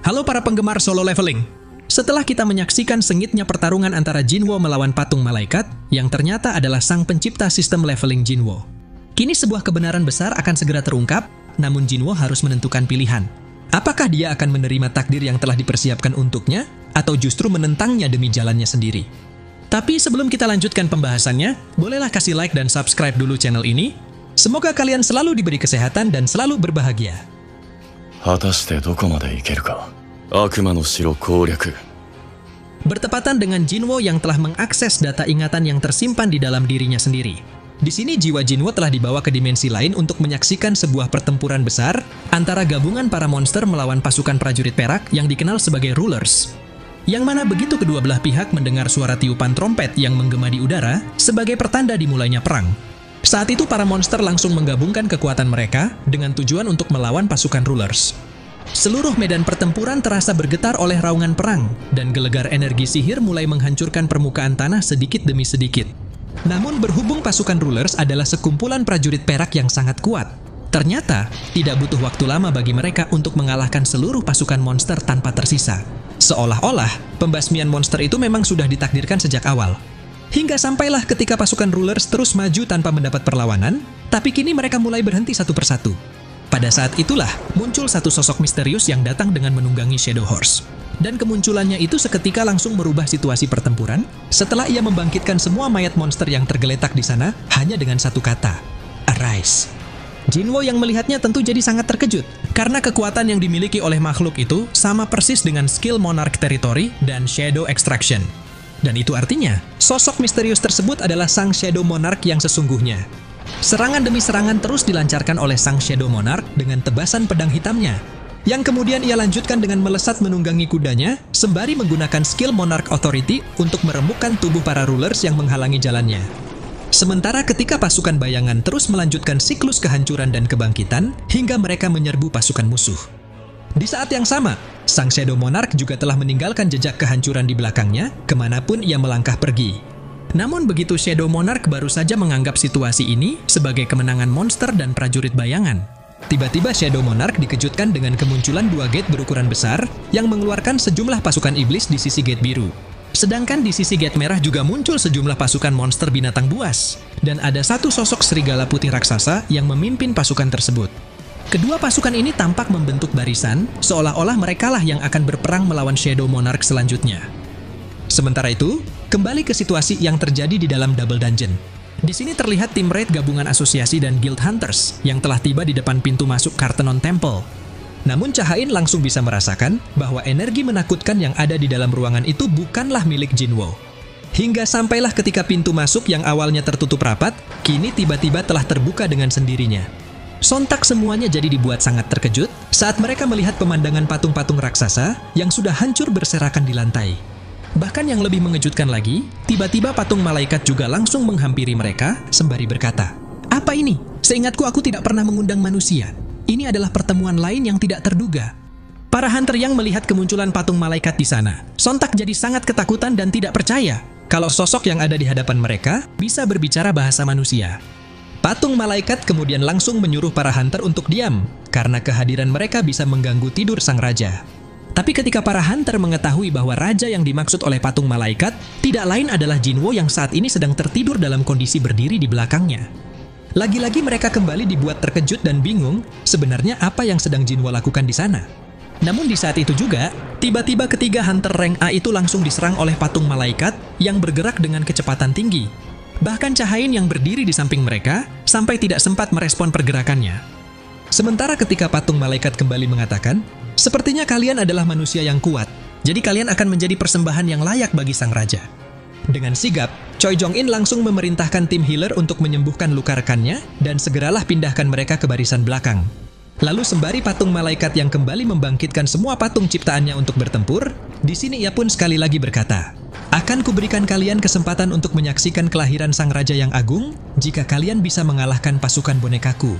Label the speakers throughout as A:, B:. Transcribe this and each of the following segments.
A: Halo para penggemar solo leveling. Setelah kita menyaksikan sengitnya pertarungan antara Jinwo melawan patung malaikat, yang ternyata adalah sang pencipta sistem leveling Jinwo. Kini sebuah kebenaran besar akan segera terungkap, namun Jinwo harus menentukan pilihan. Apakah dia akan menerima takdir yang telah dipersiapkan untuknya, atau justru menentangnya demi jalannya sendiri? Tapi sebelum kita lanjutkan pembahasannya, bolehlah kasih like dan subscribe dulu channel ini. Semoga kalian selalu diberi kesehatan dan selalu berbahagia.
B: 果たしてどこまで行けるか。悪魔の城攻略。
A: Bertepatan dengan Jinwo yang telah mengakses data ingatan yang tersimpan di dalam dirinya sendiri. Di sini jiwa Jinwo telah dibawa ke dimensi lain untuk menyaksikan sebuah pertempuran besar antara gabungan para monster melawan pasukan prajurit perak yang dikenal sebagai Rulers. Yang mana begitu kedua belah pihak mendengar suara tiupan trompet yang menggema di udara sebagai pertanda dimulainya perang. Saat itu para monster langsung menggabungkan kekuatan mereka dengan tujuan untuk melawan pasukan Rulers. Seluruh medan pertempuran terasa bergetar oleh raungan perang, dan gelegar energi sihir mulai menghancurkan permukaan tanah sedikit demi sedikit. Namun berhubung pasukan Rulers adalah sekumpulan prajurit perak yang sangat kuat, ternyata tidak butuh waktu lama bagi mereka untuk mengalahkan seluruh pasukan monster tanpa tersisa. Seolah-olah pembasmian monster itu memang sudah ditakdirkan sejak awal. Hingga sampailah ketika pasukan Rulers terus maju tanpa mendapat perlawanan, tapi kini mereka mulai berhenti satu persatu. Pada saat itulah, muncul satu sosok misterius yang datang dengan menunggangi Shadow Horse. Dan kemunculannya itu seketika langsung merubah situasi pertempuran, setelah ia membangkitkan semua mayat monster yang tergeletak di sana hanya dengan satu kata, Arise. Jinwo yang melihatnya tentu jadi sangat terkejut, karena kekuatan yang dimiliki oleh makhluk itu sama persis dengan skill Monarch Territory dan Shadow Extraction. Dan itu artinya, sosok misterius tersebut adalah sang Shadow Monarch yang sesungguhnya. Serangan demi serangan terus dilancarkan oleh sang Shadow Monarch dengan tebasan pedang hitamnya, yang kemudian ia lanjutkan dengan melesat menunggangi kudanya, sembari menggunakan skill Monarch Authority untuk meremukkan tubuh para Rulers yang menghalangi jalannya. Sementara ketika pasukan bayangan terus melanjutkan siklus kehancuran dan kebangkitan, hingga mereka menyerbu pasukan musuh. Di saat yang sama, sang Shadow Monarch juga telah meninggalkan jejak kehancuran di belakangnya, kemanapun ia melangkah pergi. Namun begitu Shadow Monarch baru saja menganggap situasi ini sebagai kemenangan monster dan prajurit bayangan, tiba-tiba Shadow Monarch dikejutkan dengan kemunculan dua gate berukuran besar yang mengeluarkan sejumlah pasukan iblis di sisi gate biru. Sedangkan di sisi gate merah juga muncul sejumlah pasukan monster binatang buas, dan ada satu sosok serigala putih raksasa yang memimpin pasukan tersebut. Kedua pasukan ini tampak membentuk barisan, seolah-olah merekalah yang akan berperang melawan Shadow Monarch selanjutnya. Sementara itu, kembali ke situasi yang terjadi di dalam Double Dungeon. Di sini terlihat tim raid gabungan asosiasi dan guild hunters yang telah tiba di depan pintu masuk Cartenon Temple. Namun Cahain langsung bisa merasakan bahwa energi menakutkan yang ada di dalam ruangan itu bukanlah milik Jinwo. Hingga sampailah ketika pintu masuk yang awalnya tertutup rapat, kini tiba-tiba telah terbuka dengan sendirinya. Sontak semuanya jadi dibuat sangat terkejut saat mereka melihat pemandangan patung-patung raksasa yang sudah hancur berserakan di lantai. Bahkan yang lebih mengejutkan lagi, tiba-tiba patung malaikat juga langsung menghampiri mereka sembari berkata, "Apa ini? Seingatku aku tidak pernah mengundang manusia. Ini adalah pertemuan lain yang tidak terduga." Para hunter yang melihat kemunculan patung malaikat di sana, sontak jadi sangat ketakutan dan tidak percaya kalau sosok yang ada di hadapan mereka bisa berbicara bahasa manusia. Patung malaikat kemudian langsung menyuruh para hunter untuk diam, karena kehadiran mereka bisa mengganggu tidur sang raja. Tapi ketika para hunter mengetahui bahwa raja yang dimaksud oleh patung malaikat tidak lain adalah Jinwo yang saat ini sedang tertidur dalam kondisi berdiri di belakangnya. Lagi-lagi mereka kembali dibuat terkejut dan bingung sebenarnya apa yang sedang Jinwo lakukan di sana. Namun di saat itu juga, tiba-tiba ketiga hunter rank A itu langsung diserang oleh patung malaikat yang bergerak dengan kecepatan tinggi. Bahkan Cahain yang berdiri di samping mereka sampai tidak sempat merespon pergerakannya. Sementara ketika patung malaikat kembali mengatakan, "Sepertinya kalian adalah manusia yang kuat, jadi kalian akan menjadi persembahan yang layak bagi sang raja." Dengan sigap, Choi Jong-in langsung memerintahkan tim healer untuk menyembuhkan luka rekannya dan segeralah pindahkan mereka ke barisan belakang. Lalu sembari patung malaikat yang kembali membangkitkan semua patung ciptaannya untuk bertempur, di sini ia pun sekali lagi berkata, "Akan kuberikan kalian kesempatan untuk menyaksikan kelahiran sang raja yang agung jika kalian bisa mengalahkan pasukan bonekaku."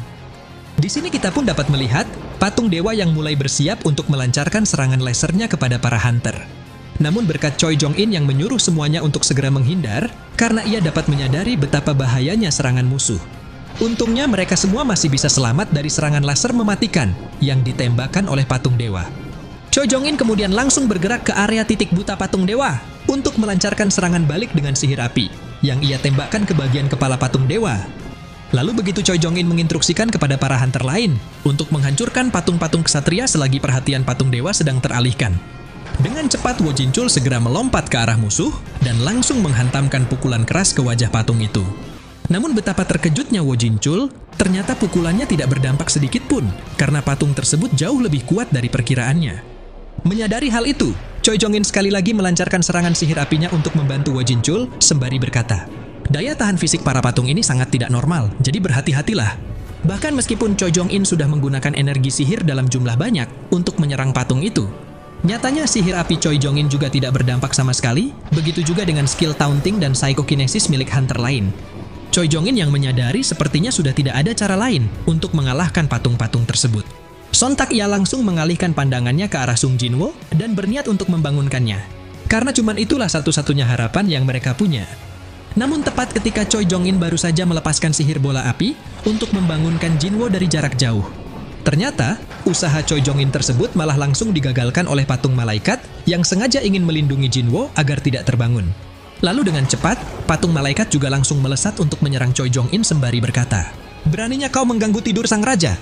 A: Di sini kita pun dapat melihat patung dewa yang mulai bersiap untuk melancarkan serangan lasernya kepada para hunter. Namun berkat Choi Jong-in yang menyuruh semuanya untuk segera menghindar, karena ia dapat menyadari betapa bahayanya serangan musuh. Untungnya mereka semua masih bisa selamat dari serangan laser mematikan yang ditembakkan oleh patung dewa. Choi Jong-in kemudian langsung bergerak ke area titik buta patung dewa untuk melancarkan serangan balik dengan sihir api yang ia tembakkan ke bagian kepala patung dewa. Lalu begitu Choi Jong-in menginstruksikan kepada para hunter lain untuk menghancurkan patung-patung ksatria selagi perhatian patung dewa sedang teralihkan. Dengan cepat Wo Jinchul segera melompat ke arah musuh dan langsung menghantamkan pukulan keras ke wajah patung itu. Namun betapa terkejutnya Wo Jinchul, ternyata pukulannya tidak berdampak sedikit pun karena patung tersebut jauh lebih kuat dari perkiraannya. Menyadari hal itu, Choi Jong-in sekali lagi melancarkan serangan sihir apinya untuk membantu Wo Jinchul sembari berkata, "Daya tahan fisik para patung ini sangat tidak normal, jadi berhati-hatilah." Bahkan meskipun Choi Jong-in sudah menggunakan energi sihir dalam jumlah banyak untuk menyerang patung itu, nyatanya sihir api Choi Jong-in juga tidak berdampak sama sekali, begitu juga dengan skill taunting dan psychokinesis milik hunter lain. Choi Jong-in yang menyadari sepertinya sudah tidak ada cara lain untuk mengalahkan patung-patung tersebut. Sontak ia langsung mengalihkan pandangannya ke arah Sung Jinwo dan berniat untuk membangunkannya. Karena cuman itulah satu-satunya harapan yang mereka punya. Namun tepat ketika Choi Jong-in baru saja melepaskan sihir bola api untuk membangunkan Jinwo dari jarak jauh. Ternyata, usaha Choi Jong-in tersebut malah langsung digagalkan oleh patung malaikat yang sengaja ingin melindungi Jinwo agar tidak terbangun. Lalu dengan cepat, patung malaikat juga langsung melesat untuk menyerang Choi Jong-in sembari berkata, "Beraninya kau mengganggu tidur sang raja?"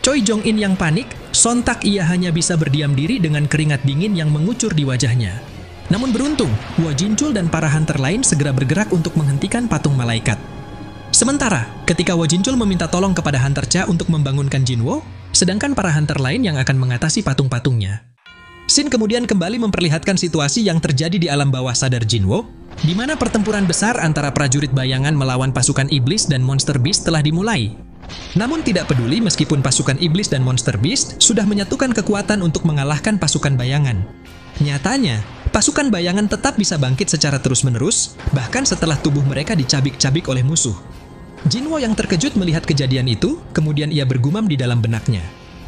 A: Choi Jong-in yang panik, sontak ia hanya bisa berdiam diri dengan keringat dingin yang mengucur di wajahnya. Namun beruntung, Wo Jinchul dan para hunter lain segera bergerak untuk menghentikan patung malaikat. Sementara, ketika Wo Jinchul meminta tolong kepada Hunter Cha untuk membangunkan Jinwo, sedangkan para hunter lain yang akan mengatasi patung-patungnya. Sin kemudian kembali memperlihatkan situasi yang terjadi di alam bawah sadar Jinwo, di mana pertempuran besar antara prajurit bayangan melawan pasukan iblis dan monster beast telah dimulai. Namun tidak peduli meskipun pasukan iblis dan monster beast sudah menyatukan kekuatan untuk mengalahkan pasukan bayangan. Nyatanya, pasukan bayangan tetap bisa bangkit secara terus-menerus, bahkan setelah tubuh mereka dicabik-cabik oleh musuh. Jinwo yang terkejut melihat kejadian itu, kemudian ia bergumam di dalam benaknya.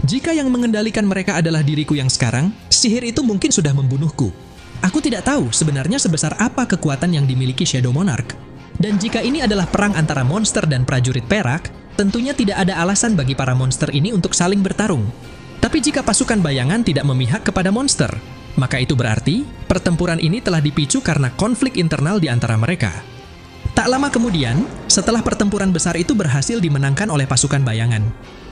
A: Jika yang mengendalikan mereka adalah diriku yang sekarang, sihir itu mungkin sudah membunuhku. Aku tidak tahu sebenarnya sebesar apa kekuatan yang dimiliki Shadow Monarch. Dan jika ini adalah perang antara monster dan prajurit perak, tentunya tidak ada alasan bagi para monster ini untuk saling bertarung. Tapi jika pasukan bayangan tidak memihak kepada monster, maka itu berarti pertempuran ini telah dipicu karena konflik internal di antara mereka. Tak lama kemudian, setelah pertempuran besar itu berhasil dimenangkan oleh pasukan bayangan.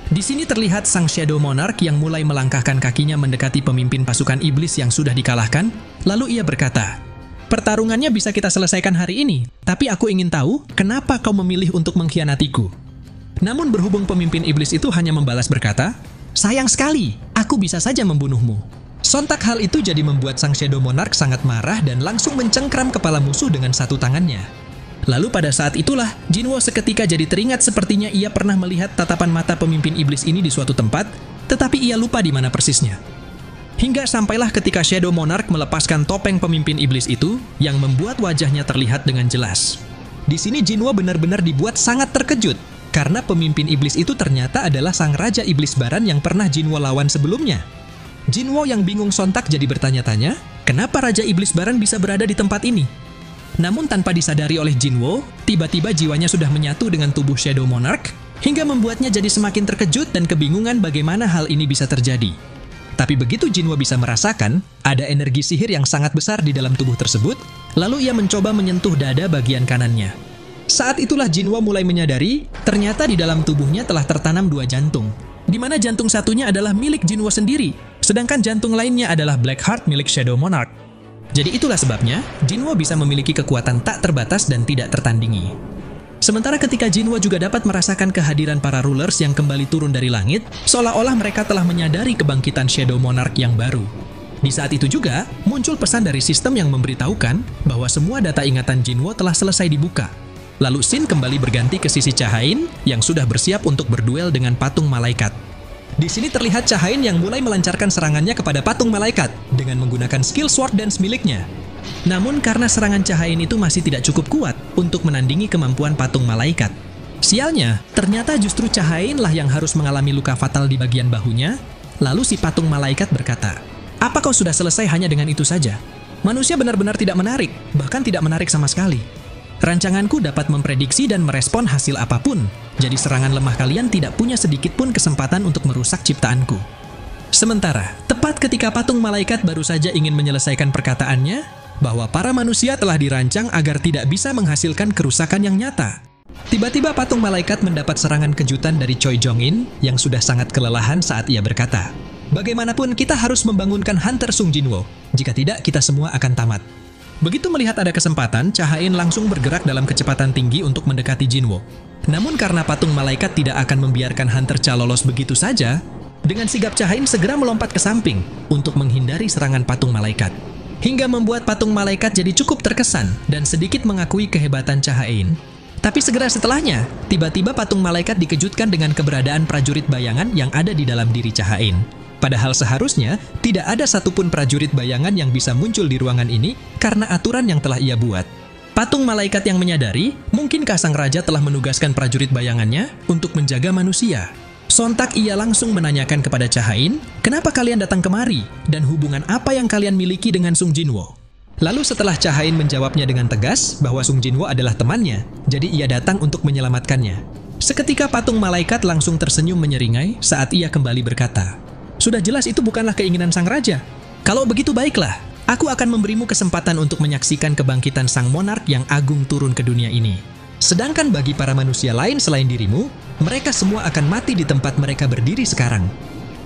A: Di sini terlihat sang Shadow Monarch yang mulai melangkahkan kakinya mendekati pemimpin pasukan iblis yang sudah dikalahkan, lalu ia berkata, "Pertarungannya bisa kita selesaikan hari ini, tapi aku ingin tahu kenapa kau memilih untuk mengkhianatiku." Namun berhubung pemimpin iblis itu hanya membalas berkata, "Sayang sekali, aku bisa saja membunuhmu." Sontak hal itu jadi membuat sang Shadow Monarch sangat marah dan langsung mencengkram kepala musuh dengan satu tangannya. Lalu pada saat itulah, Jinwo seketika jadi teringat sepertinya ia pernah melihat tatapan mata pemimpin iblis ini di suatu tempat, tetapi ia lupa di mana persisnya. Hingga sampailah ketika Shadow Monarch melepaskan topeng pemimpin iblis itu, yang membuat wajahnya terlihat dengan jelas. Di sini Jinwo benar-benar dibuat sangat terkejut, karena pemimpin iblis itu ternyata adalah sang Raja Iblis Baran yang pernah Jinwo lawan sebelumnya. Jinwo yang bingung sontak jadi bertanya-tanya, kenapa Raja Iblis Baran bisa berada di tempat ini? Namun tanpa disadari oleh Jinwo, tiba-tiba jiwanya sudah menyatu dengan tubuh Shadow Monarch, hingga membuatnya jadi semakin terkejut dan kebingungan bagaimana hal ini bisa terjadi. Tapi begitu Jinwo bisa merasakan, ada energi sihir yang sangat besar di dalam tubuh tersebut, lalu ia mencoba menyentuh dada bagian kanannya. Saat itulah Jinwo mulai menyadari, ternyata di dalam tubuhnya telah tertanam 2 jantung, di mana jantung satunya adalah milik Jinwo sendiri, sedangkan jantung lainnya adalah Black Heart milik Shadow Monarch. Jadi itulah sebabnya, Jinwo bisa memiliki kekuatan tak terbatas dan tidak tertandingi. Sementara ketika Jinwo juga dapat merasakan kehadiran para rulers yang kembali turun dari langit, seolah-olah mereka telah menyadari kebangkitan Shadow Monarch yang baru. Di saat itu juga, muncul pesan dari sistem yang memberitahukan bahwa semua data ingatan Jinwo telah selesai dibuka. Lalu Sin kembali berganti ke sisi Cha Hain yang sudah bersiap untuk berduel dengan patung malaikat. Di sini terlihat Cha Hain yang mulai melancarkan serangannya kepada patung malaikat dengan menggunakan skill sword dance miliknya. Namun karena serangan Cha Hain itu masih tidak cukup kuat untuk menandingi kemampuan patung malaikat. Sialnya, ternyata justru Cha Hain lah yang harus mengalami luka fatal di bagian bahunya. Lalu si patung malaikat berkata, "Apa kau sudah selesai hanya dengan itu saja? Manusia benar-benar tidak menarik, bahkan tidak menarik sama sekali. Rancanganku dapat memprediksi dan merespon hasil apapun, jadi serangan lemah kalian tidak punya sedikit pun kesempatan untuk merusak ciptaanku." Sementara, tepat ketika patung malaikat baru saja ingin menyelesaikan perkataannya, bahwa para manusia telah dirancang agar tidak bisa menghasilkan kerusakan yang nyata. Tiba-tiba patung malaikat mendapat serangan kejutan dari Choi Jong-in yang sudah sangat kelelahan saat ia berkata, "Bagaimanapun kita harus membangunkan Hunter Sung Jinwo, jika tidak kita semua akan tamat." Begitu melihat ada kesempatan, Cha-in langsung bergerak dalam kecepatan tinggi untuk mendekati Jinwo. Namun karena patung malaikat tidak akan membiarkan Hunter Cha lolos begitu saja, dengan sigap Cha-in segera melompat ke samping untuk menghindari serangan patung malaikat. Hingga membuat patung malaikat jadi cukup terkesan dan sedikit mengakui kehebatan Cha-in. Tapi segera setelahnya, tiba-tiba patung malaikat dikejutkan dengan keberadaan prajurit bayangan yang ada di dalam diri Cha-in. Padahal seharusnya tidak ada satupun prajurit bayangan yang bisa muncul di ruangan ini karena aturan yang telah ia buat. Patung malaikat yang menyadari, mungkinkah sang raja telah menugaskan prajurit bayangannya untuk menjaga manusia. Sontak ia langsung menanyakan kepada Cha-in, "Kenapa kalian datang kemari? Dan hubungan apa yang kalian miliki dengan Sung Jinwo?" Lalu setelah Cha-in menjawabnya dengan tegas bahwa Sung Jinwo adalah temannya, jadi ia datang untuk menyelamatkannya. Seketika patung malaikat langsung tersenyum menyeringai saat ia kembali berkata, "Sudah jelas itu bukanlah keinginan sang raja. Kalau begitu baiklah, aku akan memberimu kesempatan untuk menyaksikan kebangkitan sang monark yang agung turun ke dunia ini. Sedangkan bagi para manusia lain selain dirimu, mereka semua akan mati di tempat mereka berdiri sekarang."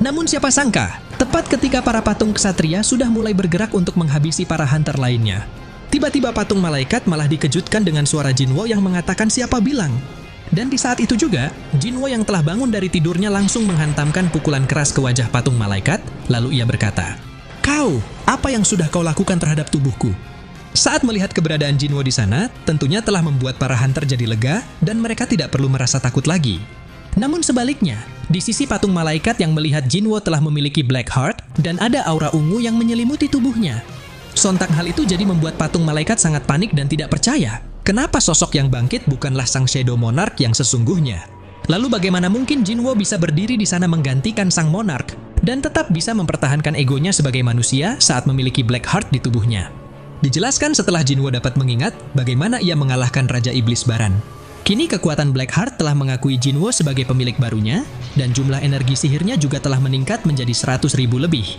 A: Namun siapa sangka, tepat ketika para patung ksatria sudah mulai bergerak untuk menghabisi para hunter lainnya, tiba-tiba patung malaikat malah dikejutkan dengan suara Jinwo yang mengatakan siapa bilang. Dan di saat itu juga, Jinwo yang telah bangun dari tidurnya langsung menghantamkan pukulan keras ke wajah patung malaikat, lalu ia berkata, "Kau, apa yang sudah kau lakukan terhadap tubuhku?" Saat melihat keberadaan Jinwo di sana, tentunya telah membuat para hunter jadi lega dan mereka tidak perlu merasa takut lagi. Namun sebaliknya, di sisi patung malaikat yang melihat Jinwo telah memiliki Black Heart dan ada aura ungu yang menyelimuti tubuhnya. Sontak hal itu jadi membuat patung malaikat sangat panik dan tidak percaya. Kenapa sosok yang bangkit bukanlah sang Shadow Monarch yang sesungguhnya? Lalu bagaimana mungkin Jinwo bisa berdiri di sana menggantikan sang Monarch dan tetap bisa mempertahankan egonya sebagai manusia saat memiliki Black Heart di tubuhnya? Dijelaskan setelah Jinwo dapat mengingat bagaimana ia mengalahkan Raja Iblis Baran. Kini kekuatan Black Heart telah mengakui Jinwo sebagai pemilik barunya, dan jumlah energi sihirnya juga telah meningkat menjadi 100.000 lebih.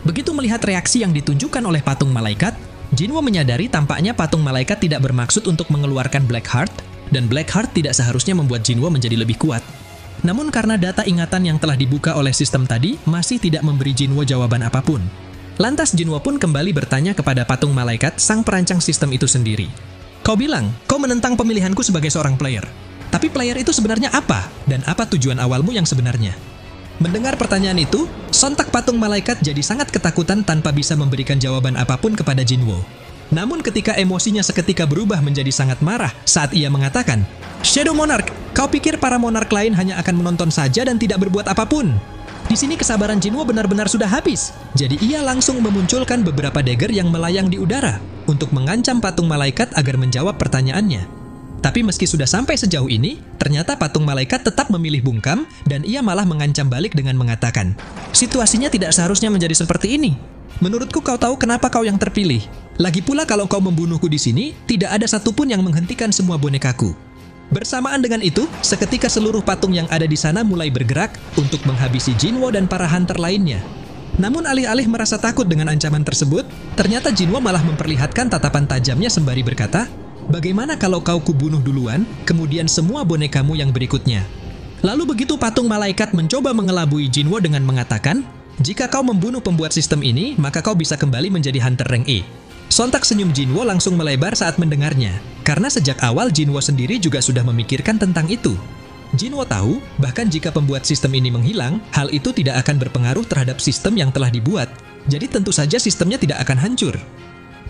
A: Begitu melihat reaksi yang ditunjukkan oleh patung malaikat, Jinwo menyadari tampaknya patung malaikat tidak bermaksud untuk mengeluarkan Black Heart, dan Black Heart tidak seharusnya membuat Jinwo menjadi lebih kuat. Namun karena data ingatan yang telah dibuka oleh sistem tadi masih tidak memberi Jinwo jawaban apapun. Lantas Jinwo pun kembali bertanya kepada patung malaikat sang perancang sistem itu sendiri. "Kau bilang, kau menentang pemilihanku sebagai seorang player. Tapi player itu sebenarnya apa? Dan apa tujuan awalmu yang sebenarnya?" Mendengar pertanyaan itu, sontak patung malaikat jadi sangat ketakutan tanpa bisa memberikan jawaban apapun kepada Jinwo. Namun ketika emosinya seketika berubah menjadi sangat marah saat ia mengatakan, "Shadow Monarch, kau pikir para monark lain hanya akan menonton saja dan tidak berbuat apapun?" Di sini kesabaran Jinwo benar-benar sudah habis. Jadi ia langsung memunculkan beberapa dagger yang melayang di udara untuk mengancam patung malaikat agar menjawab pertanyaannya. Tapi meski sudah sampai sejauh ini, ternyata patung malaikat tetap memilih bungkam dan ia malah mengancam balik dengan mengatakan, "Situasinya tidak seharusnya menjadi seperti ini. Menurutku kau tahu kenapa kau yang terpilih. Lagi pula kalau kau membunuhku di sini, tidak ada satupun yang menghentikan semua bonekaku." Bersamaan dengan itu, seketika seluruh patung yang ada di sana mulai bergerak untuk menghabisi Jinwo dan para hunter lainnya. Namun alih-alih merasa takut dengan ancaman tersebut, ternyata Jinwo malah memperlihatkan tatapan tajamnya sembari berkata, "Bagaimana kalau kau kubunuh duluan, kemudian semua bonekamu yang berikutnya?" Lalu begitu patung malaikat mencoba mengelabui Jinwo dengan mengatakan, "Jika kau membunuh pembuat sistem ini, maka kau bisa kembali menjadi hunter rank E." Sontak senyum Jinwo langsung melebar saat mendengarnya, karena sejak awal Jinwo sendiri juga sudah memikirkan tentang itu. Jinwo tahu, bahkan jika pembuat sistem ini menghilang, hal itu tidak akan berpengaruh terhadap sistem yang telah dibuat, jadi tentu saja sistemnya tidak akan hancur.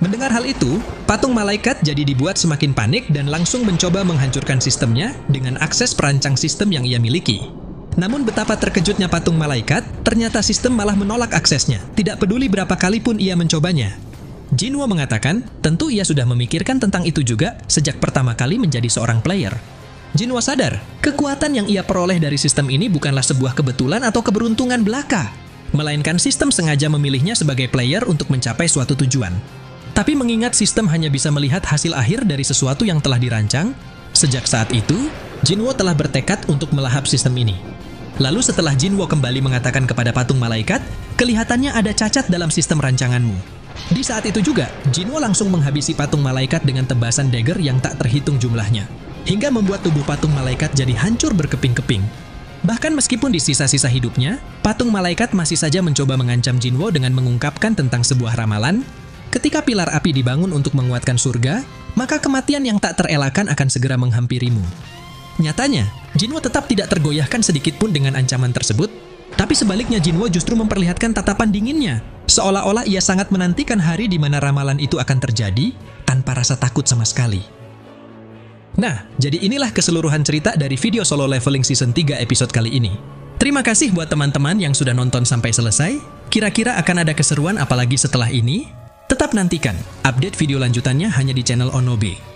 A: Mendengar hal itu, patung malaikat jadi dibuat semakin panik dan langsung mencoba menghancurkan sistemnya dengan akses perancang sistem yang ia miliki. Namun betapa terkejutnya patung malaikat, ternyata sistem malah menolak aksesnya, tidak peduli berapa kali pun ia mencobanya. Jinwo mengatakan, tentu ia sudah memikirkan tentang itu juga sejak pertama kali menjadi seorang player. Jinwo sadar, kekuatan yang ia peroleh dari sistem ini bukanlah sebuah kebetulan atau keberuntungan belaka, melainkan sistem sengaja memilihnya sebagai player untuk mencapai suatu tujuan. Tapi mengingat sistem hanya bisa melihat hasil akhir dari sesuatu yang telah dirancang, sejak saat itu, Jinwo telah bertekad untuk melahap sistem ini. Lalu setelah Jinwo kembali mengatakan kepada patung malaikat, kelihatannya ada cacat dalam sistem rancanganmu. Di saat itu juga, Jinwo langsung menghabisi patung malaikat dengan tebasan dagger yang tak terhitung jumlahnya, hingga membuat tubuh patung malaikat jadi hancur berkeping-keping. Bahkan meskipun di sisa-sisa hidupnya, patung malaikat masih saja mencoba mengancam Jinwo dengan mengungkapkan tentang sebuah ramalan, ketika pilar api dibangun untuk menguatkan surga, maka kematian yang tak terelakkan akan segera menghampirimu. Nyatanya, Jinwo tetap tidak tergoyahkan sedikit pun dengan ancaman tersebut, tapi sebaliknya Jinwo justru memperlihatkan tatapan dinginnya, seolah-olah ia sangat menantikan hari di mana ramalan itu akan terjadi tanpa rasa takut sama sekali. Nah, jadi inilah keseluruhan cerita dari video Solo Leveling Season 3 episode kali ini. Terima kasih buat teman-teman yang sudah nonton sampai selesai. Kira-kira akan ada keseruan apalagi setelah ini? Tetap nantikan update video lanjutannya hanya di channel Onobe.